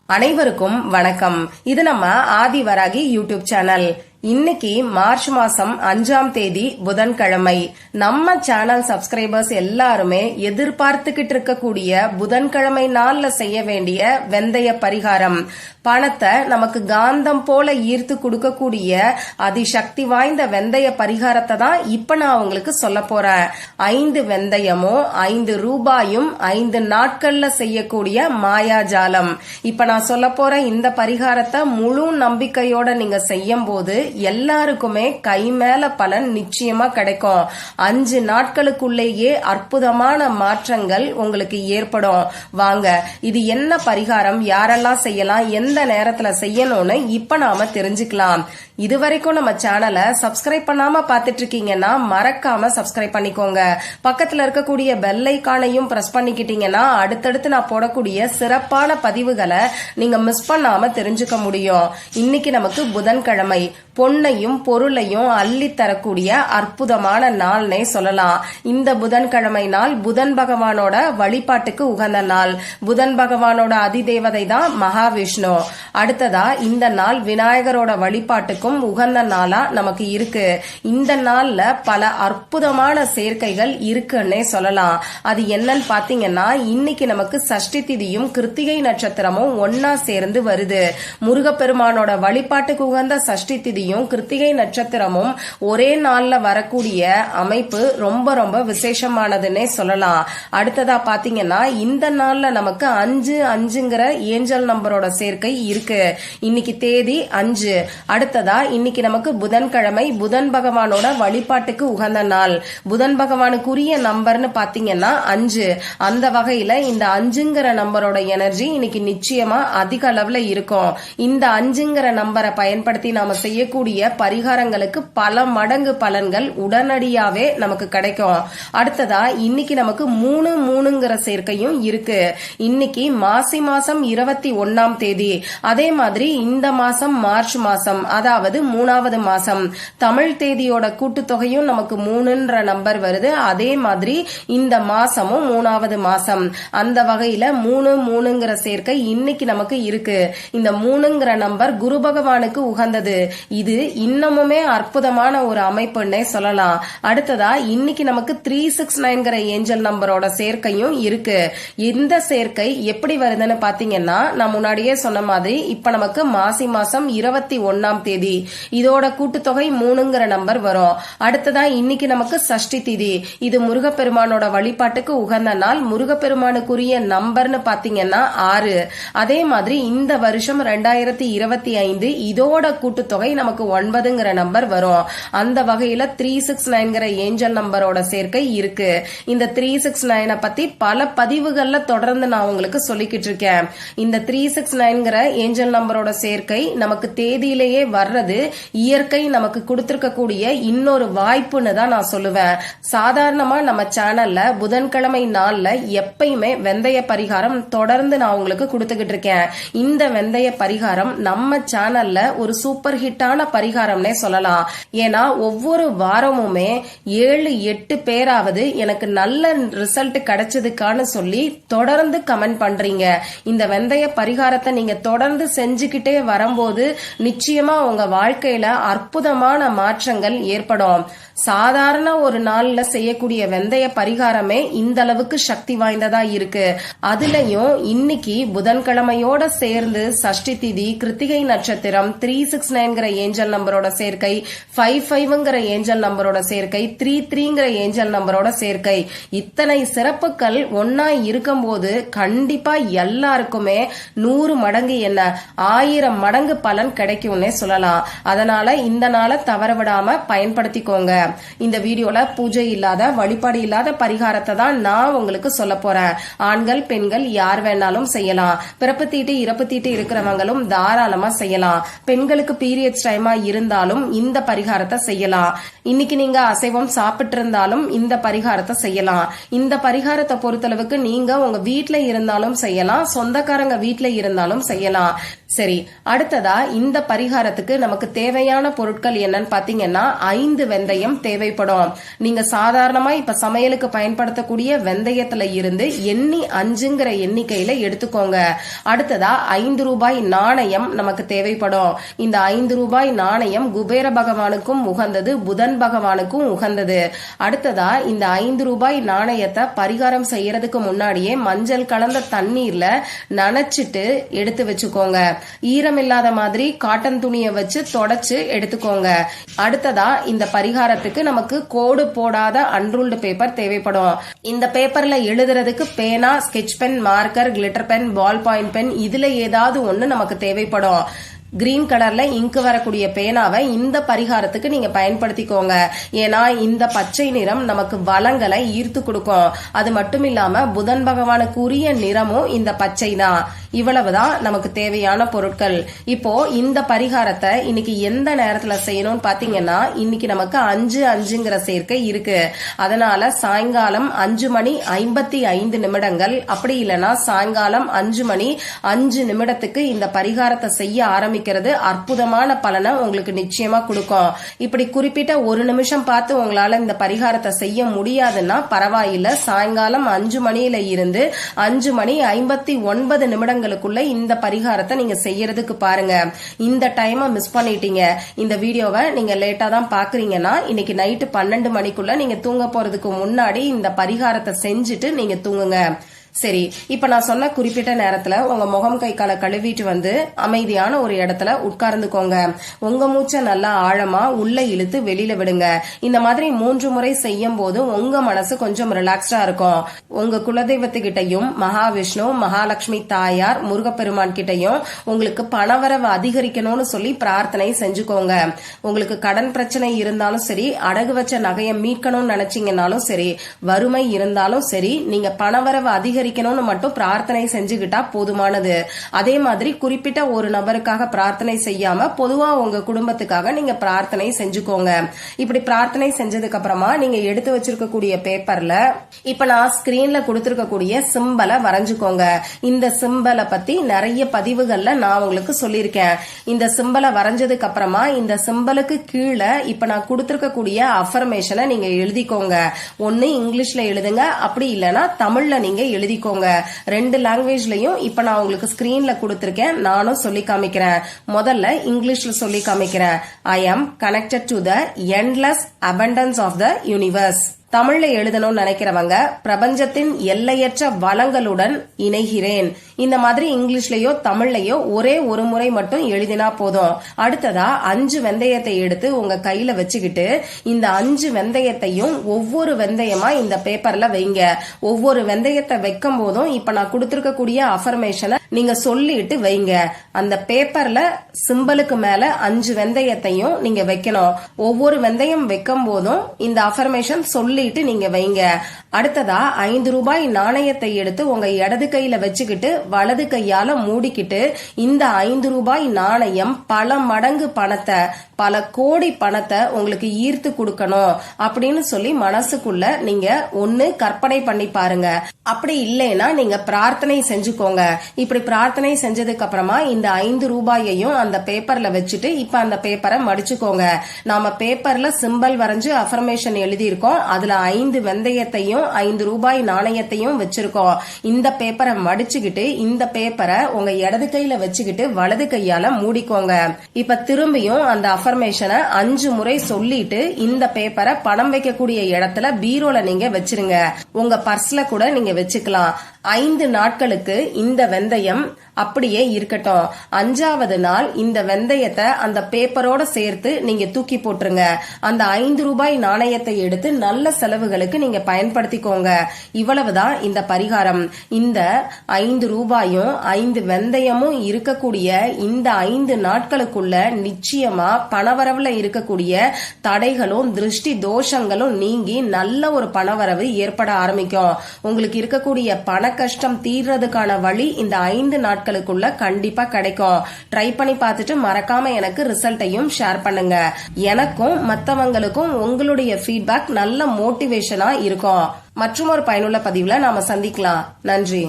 அனைவருக்கும் வணக்கம். இது நம்ம ஆதிவராகி யூடியூப் சேனல். இன்னைக்கு மார்ச் மாசம் 5ஆம் தேதி புதன்கிழமை. நம்ம சேனல் சப்ஸ்கிரைபர்ஸ் எல்லாருமே எதிர்பார்த்துக்கிட்டு இருக்கக்கூடிய புதன்கிழமை நாள்ல செய்ய வேண்டிய வெந்தய பரிகாரம், பணத்தை நமக்கு காந்தம் போல ஈர்த்து கொடுக்கக்கூடிய அதிசக்தி வாய்ந்த வெந்தய பரிகாரத்தை தான் இப்ப நான் உங்களுக்கு சொல்ல போறேன். 5 வெந்தயமும் 5 ரூபாயும் 5 நாட்கள்ல செய்யக்கூடிய மாயாஜாலம். இப்ப நான் சொல்ல போற இந்த பரிகாரத்தை முழு நம்பிக்கையோட நீங்க செய்யும் போது எல்லாருக்குமே கை மேல பலன் நிச்சயமா கிடைக்கும். 5 நாட்களுக்குள்ளேயே அற்புதமான மாற்றங்கள் உங்களுக்கு ஏற்படும். வாங்க, இது என்ன பரிகாரம், யாரெல்லாம் செய்யலாம், எந்த நேரத்துல செய்யணும்னு இப்ப நாம தெரிஞ்சுக்கலாம். இதுவரைக்கும் நம்ம சேனலை சப்ஸ்கிரைப் பண்ணாம பாத்துட்டு இருக்கீங்கன்னா மறக்காம சப்ஸ்கிரைப் பண்ணிக்கோங்க. பக்கத்துல இருக்கக்கூடிய பெல் ஐகானையும் பிரஸ் பண்ணிக்கிட்டீங்கன்னா அடுத்தடுத்து நான் போடக்கூடிய சிறப்பான பதிவுகளை நீங்க மிஸ் பண்ணாம தெரிஞ்சுக்க முடியும். இன்னைக்கு நமக்கு புதன்கிழமை, பொன்னையும் பொருளையும் அள்ளி தரக்கூடிய அற்புதமான நாள்னே சொல்லலாம். இந்த புதன்கிழமை நாள் புதன் பகவானோட வழிபாட்டுக்கு உகந்த நாள். புதன் பகவானோட அதிதேவதை தான் மகாவிஷ்ணு. அடுத்ததா இந்த நாள் விநாயகரோட வழிபாட்டுக்கும் உகந்த நாளா நமக்கு இருக்கு. இந்த நாள்ல பல அற்புதமான சேர்க்கைகள் இருக்குன்னே சொல்லலாம். அது என்னன்னு பாத்தீங்கன்னா, இன்னைக்கு நமக்கு சஷ்டி திதியும் கிருத்திகை நட்சத்திரமும் ஒன்னா சேர்ந்து வருது. முருகப்பெருமானோட வழிபாட்டுக்கு உகந்த சஷ்டி திதியும் கிருத்திகை நட்சத்திரமும் ஒரே நாள்ல வரக்கூடிய அமைப்பு ரொம்ப ரொம்ப விசேஷமானதுன்னே சொல்லலாம். அடுத்ததா பாத்தீங்கன்னா, இந்த நாள்ல நமக்கு 5 ஏஞ்சல் நம்பரோட சேர்க்கை இருக்கு. இன்னைக்கு தேதி 5. அடுத்ததா இன்னைக்கு நமக்கு புதன்கிழமை, புதன் பகவானோட வழிபாட்டுக்கு உகந்த நாள். புதன் பகவானுக்குரிய நம்பர்னு பாத்தீங்கன்னா 5. அந்த வகையில இந்த 5 நம்பரோட எனர்ஜி இன்னைக்கு நிச்சயமா அதிக அளவுல இருக்கும். இந்த 5 நம்பரை பயன்படுத்தி நாம செய்யக்கூடிய பரிகாரங்களுக்கு பல மடங்கு பலன்கள் உடனடியாவே நமக்கு கிடைக்கும். அடுத்ததா இன்னைக்கு நமக்கு 3 சேர்க்கையும் இருக்கு. இன்னைக்கு மாசி மாசம் 21ஆம் தேதி. அதே மாதிரி இந்த மாசம் மார்ச் மாசம், அதாவது 3வது மாசம். தமிழ் தேதியோட கூட்டுத்தொகையும் நமக்கு 3 நம்பர் வருது. அதே மாதிரி இந்த மாசமும் 3வது மாசம். அந்த வகையில 3 சேர்க்கை இன்னைக்கு நமக்கு இருக்கு. இந்த 3 நம்பர் குரு பகவானுக்கு உகந்தது. இது இன்னமுமே அற்புதமான ஒரு அமைப்புன்னே சொல்லலாம். அடுத்ததா இன்னைக்கு நமக்கு 369 ஏஞ்சல் நம்பரோட சேர்க்கையும் இருக்கு. இந்த சேர்க்கை எப்படி வருதுன்னு பாத்தீங்கன்னா, நான் முன்னாடியே சொன்ன மாதிரி இப்ப நமக்கு மாசி மாசம் 21ஆம் தேதி. இதோட கூட்டுத்தொகை 3 நம்பர் வரும். அடுத்ததா இன்னைக்கு நமக்கு சஷ்டி திதி. இது முருகப்பெருமானோட வழிபாட்டுக்கு உகந்த நாள். முருகப்பெருமானுக்குரிய நம்பர்னு பாத்தீங்கன்னா 6. அதே மாதிரி இந்த வருஷம் 2025 இதோட கூட்டுத்தொகை நமக்கு 9 நம்பர் வரும். அந்த வகையில 369 ஏஞ்சல் நம்பரோட சேர்க்கை இருக்கு. இந்த 369 பத்தி பல பதிவுகள்ல தொடர்ந்து நான் உங்களுக்கு சொல்லிக்கிட்டு இருக்கேன். இந்த 369 ஏஞ்சல் நம்பரோட சேர்க்கை நமக்கு தேதியிலேயே வர்றது இயற்கை நமக்கு கொடுத்திருக்கக்கூடிய இன்னொரு வாய்ப்புன்னு தான் நான் சொல்லுவேன். சாதாரணமா நம்ம சேனல்ல புதன்கிழமை நாள்ல எப்பயுமே வெந்தய பரிகாரம் தொடர்ந்து நான் உங்களுக்கு கொடுத்துக்கிட்டு இருக்கேன். இந்த வெந்தய பரிகாரம் நம்ம சேனல்ல ஒரு சூப்பர் ஹிட்டான பரிகாரம்னே சொல்லலாம். ஏன்னா ஒவ்வொரு வாரமுமே 7-8 பேராவது எனக்கு நல்ல ரிசல்ட் கிடைச்சதுக்கான்னு சொல்லி தொடர்ந்து கமெண்ட் பண்றீங்க. இந்த வெந்தய பரிகாரத்தை நீங்க தொடர்ந்து செஞ்சுக்கிட்டே வரும்போது நிச்சயமா உங்க வாழ்க்கையில அற்புதமான மாற்றங்கள் ஏற்படும். சாதாரண ஒரு நாள்ல செய்யக்கூடிய வெந்தய பரிகாரமே இந்த அளவுக்கு சக்தி வாய்ந்ததா இருக்கு. அதுலயும் இன்னைக்கு புதன்கிழமையோட சேர்ந்து சஷ்டி திதி, கிருத்திகை நட்சத்திரம், 369 ஏஞ்சல் நம்பரோட சேர்க்கை, 55 ஏஞ்சல் நம்பரோட சேர்க்கை, 33 ஏஞ்சல் நம்பரோட சேர்க்கை, இத்தனை சிறப்புகள் ஒன்னா இருக்கும்போது கண்டிப்பா எல்லாருக்குமே 100 மடங்கு என்ன 1000 மடங்கு பலன் கிடைக்கும்னே சொல்லலாம். அதனால இந்த நாளை தவற விடாம பயன்படுத்திக்கோங்க. இந்த வீடியோல பூஜை இல்லாத, வழிபாடு இல்லாத பரிகாரத்தை தான் நான் உங்களுக்கு சொல்ல போறேன். ஆண்கள் பெண்கள் யார் வேணாலும் செய்யலாம். பிறப்பு தீட்டு இறப்பு தீட்டு இருக்கிறவங்களும் தாராளமா செய்யலாம். பெண்களுக்கு பீரியட்ஸ் டைம் அசைவமா இருந்தாலும் இந்த பரிகாரத்தை செய்யலாம். இன்னைக்கு நீங்க அசைவம் சாப்பிட்டு இருந்தாலும் இந்த பரிகாரத்தை செய்யலாம். இந்த பரிகாரத்தை பொறுத்தளவுக்கு நீங்க உங்க வீட்ல இருந்தாலும் செய்யலாம், சொந்தக்காரங்க வீட்ல இருந்தாலும் செய்யலாம். சரி, அடுத்ததா இந்த பரிகாரத்துக்கு நமக்கு தேவையான பொருட்கள் என்னன்னு பாத்தீங்கன்னா 5 வெந்தயம் தேவைப்படும். நீங்க சாதாரணமா இப்ப சமையலுக்கு பயன்படுத்தக்கூடிய வெந்தயத்துல இருந்து எண்ணி 5ங்கிற எண்ணிக்கையில எடுத்துக்கோங்க. அடுத்ததா 5 ரூபாய் நாணயம் நமக்கு தேவைப்படும். இந்த 5 ரூபாய் நாணயம் குபேர பகவானுக்கும் உகந்தது, புதன் பகவானுக்கும் உகந்தது. அடுத்ததா இந்த 5 ரூபாய் நாணயத்தை பரிகாரம் செய்யறதுக்கு முன்னாடியே மஞ்சள் கலந்த தண்ணீர்ல நனைச்சிட்டு எடுத்து வச்சுக்கோங்க. ஈரம் இல்லாத மாதிரி காட்டன் துணியை வச்சு தொடச்சு எடுத்துக்கோங்க. அடுத்ததா இந்த பரிகாரத்துக்கு நமக்கு கோடு போடாத அன்ரூல்டு பேப்பர் தேவைப்படும். இந்த பேப்பர்ல எழுதுறதுக்கு பேனா, sketch pen, marker, glitter pen, ball point pen இதுல ஏதாவது ஒண்ணு நமக்கு தேவைப்படும். கிரீன் கலர்ல இங்கு வரக்கூடிய பேனாவை இந்த பரிகாரத்துக்கு நீங்க பயன்படுத்திக்கோங்க. ஏன்னா இந்த பச்சை நிறம் நமக்கு வளங்களை ஈர்த்து கொடுக்கும். அது மட்டும் இல்லாம புதன் பகவானுக்கு உரிய நிறமும் இந்த பச்சை தான். இவ்வளவுதான் நமக்கு தேவையான பொருட்கள். இப்போ இந்த பரிகாரத்தை இன்னைக்கு எந்த நேரத்துல செய்யணும்னு பாத்தீங்கன்னா இன்னைக்கு நமக்கு 5:5ங்கிற சேர்க்கை இருக்கு. அதனால சாயங்காலம் 5:55 அப்படி இல்லைன்னா சாயங்காலம் 5:05 இந்த பரிகாரத்தை செய்ய ஆரம்பிக்கிறது அற்புதமான பலனை உங்களுக்கு நிச்சயமா கொடுக்கும். இப்படி குறிப்பிட்ட ஒரு நிமிஷம் பார்த்து உங்களால இந்த பரிகாரத்தை செய்ய முடியாதுன்னா பரவாயில்ல, சாயங்காலம் 5 இருந்து 5:59 இந்த பரிகாரத்தை நீங்க செய்யறதுக்கு பாருங்க. இந்த டைமை மிஸ் பண்ணிட்டீங்க, இந்த வீடியோவை நீங்க லேட்டா தான் பாக்குறீங்கன்னா இன்னைக்கு நைட்டு 12 மணிக்குள்ள நீங்க தூங்க போறதுக்கு முன்னாடி இந்த பரிகாரத்தை செஞ்சுட்டு நீங்க தூங்குங்க. சரி, இப்ப நான் சொன்ன குறிப்பிட்ட நேரத்துல உங்க முகம் கை காலை கழுவிட்டு வந்து அமைதியான ஒரு இடத்துல உட்கார்ந்துக்கோங்க. உங்க மூச்சை நல்லா ஆழமா உள்ள இழுத்து வெளியில விடுங்க. இந்த மாதிரி 3 முறை செய்யும் போது உங்க மனசு கொஞ்சம் ரிலாக்ஸ்டா இருக்கும். உங்க குலதெய்வத்துக்கிட்டையும் மகாவிஷ்ணு, மகாலட்சுமி தாயார், முருகப்பெருமான் கிட்டையும் உங்களுக்கு பணவரவு அதிகரிக்கணும்னு சொல்லி பிரார்த்தனை செஞ்சுக்கோங்க. உங்களுக்கு கடன் பிரச்சனை இருந்தாலும் சரி, அடகு வச்ச நகையை மீட்கணும்னு நினைச்சீங்கன்னாலும் சரி, வறுமை இருந்தாலும் சரி, நீங்க பணவரவு அதிகரிக்கணும்னு மட்டும் பிரார்த்தனை செஞ்சுக்கிட்டா போதுமானது. அதே மாதிரி குறிப்பிட்ட ஒரு நபருக்காக பிரார்த்தனை செய்யாம பொதுவா உங்க குடும்பத்துக்காக நீங்க பிரார்த்தனை செஞ்சுக்கோங்க. இப்படி பிரார்த்தனை செஞ்சதுக்கு அப்புறமா நீங்க எடுத்து வச்சிருக்கக்கூடிய பேப்பர்ல இப்ப நான் ஸ்கிரீன்ல கொடுத்திருக்கக்கூடிய சிம்பலை வரைஞ்சுக்கோங்க. இந்த சிம்பலை பத்தி நிறைய பதிவுகள்ல நான் உங்களுக்கு சொல்லியிருக்கேன். இந்த சிம்பலை வரைஞ்சதுக்கு அப்புறமா இந்த சிம்பலுக்கு கீழே இப்ப நான் கொடுத்திருக்கக்கூடிய அஃபர்மேஷனை நீங்க எழுதிக்கோங்க. ஒன்னு இங்கிலீஷ்ல எழுதுங்க, அப்படி இல்லைன்னா தமிழ்ல நீங்க எழுதிக்கோங்க. 2 லாங்குவேஜ்லயும் இப்ப நான் உங்களுக்கு ஸ்கிரீன்ல கொடுத்திருக்கேன், நானும் சொல்லி காமிக்கிறேன். முதல்ல இங்கிலீஷ்ல சொல்லி காமிக்கிறேன். I am connected to the endless abundance of the universe. தமிழ்ல எழுதணும்னு நினைக்கிறவங்க பிரபஞ்சத்தின் எல்லையற்ற வளங்களுடன் இணைகிறேன். இந்த மாதிரி இங்கிலீஷ்லயோ தமிழ்லயோ ஒரே ஒரு முறை மட்டும் எழுதினா போதும். அடுத்ததா 5 வெந்தயத்தை எடுத்து உங்க கையில வச்சுக்கிட்டு இந்த 5 வெந்தயத்தையும் ஒவ்வொரு வெந்தயமா இந்த பேப்பர்ல வைங்க. ஒவ்வொரு வெந்தயத்தை வைக்கும் போதும் இப்ப நான் கொடுத்திருக்கக்கூடிய அஃபர்மேஷனை நீங்க சொல்லிட்டு வைங்க. அந்த பேப்பர்ல சிம்பலுக்கு மேல 5 வெந்தயத்தையும் நீங்க வைக்கணும். ஒவ்வொரு வெந்தயம் வைக்கும் போதும் இந்த அஃபர்மேஷன் சொல்லிட்டு நீங்க வைங்க. அடுத்ததா 5 ரூபாய் நாணயத்தை எடுத்து உங்க இடது கையில வச்சுக்கிட்டு வலது கையால மூடிக்கிட்டு இந்த 5 ரூபாய் நாணயம் பல மடங்கு பணத்தை, பல கோடி பணத்தை உங்களுக்கு ஈர்த்து கொடுக்கணும் அப்படின்னு சொல்லி மனசுக்குள்ள நீங்க ஒன்னு கற்பனை பண்ணி பாருங்க. அப்படி இல்லைன்னா நீங்க பிரார்த்தனை செஞ்சுக்கோங்க. இப்படி பிரார்த்தனை செஞ்சதுக்கு அப்புறமா இந்த 5 ரூபாயையும் அந்த பேப்பர்ல வச்சுட்டு இப்ப அந்த பேப்பரை மடிச்சுக்கோங்க. நாம பேப்பர்ல சிம்பல் வரைஞ்சு அஃபர்மேஷன் எழுதி இருக்கோம். அதுல 5 வெந்தயத்தையும் 5 ரூபாய் நாணயத்தையும் வச்சிருக்கோம். இந்த பேப்பரை மடிச்சுக்கிட்டு இந்த பேப்பரை உங்க இடது கையில வச்சுக்கிட்டு வலது கையால மூடிக்கோங்க. இப்ப திரும்பியும் அந்த அஃபர்மேஷனை 5 முறை சொல்லிட்டு இந்த பேப்பரை பணம் வைக்கக்கூடிய இடத்துல பீரோல நீங்க வச்சிருங்க. உங்க பர்ஸ்ல கூட நீங்க வச்சுக்கலாம். 5 நாட்களுக்கு இந்த வெந்தயம் அப்படியே இருக்கட்டும். 5வது நாள் இந்த வெந்தயத்தை அந்த பேப்பரோட சேர்த்து நீங்க தூக்கி போட்டுருங்க. அந்த 5 ரூபாய் நாணயத்தை எடுத்து நல்ல செலவுகளுக்கு நீங்க பயன்படுத்திக்கோங்க. இவ்வளவுதான் இந்த பரிகாரம். இந்த 5 ரூபாயும் 5 வெந்தயமும் இருக்கக்கூடிய இந்த 5 நாட்களுக்குள்ள நிச்சயமா பணவரவுல இருக்கக்கூடிய தடைகளும் திருஷ்டி தோஷங்களும் நீங்கி நல்ல ஒரு பணவரவு ஏற்பட ஆரம்பிக்கும். உங்களுக்கு இருக்கக்கூடிய பண கஷ்டம் தீர்றதுக்கான வழி இந்த 5 நாட்களுக்குள்ள கண்டிப்பா கிடைக்கும். ட்ரை பண்ணி பார்த்துட்டு மறக்காம எனக்கு ரிசல்ட்டையும் ஷேர் பண்ணுங்க. எனக்கும் மத்தவங்களுக்கும் உங்களுடைய ஃபீட்பேக் நல்ல மோட்டிவேஷனா இருக்கும். மற்றும் ஒரு பயனுள்ள பதிவுல நாம சந்திக்கலாம். நன்றி.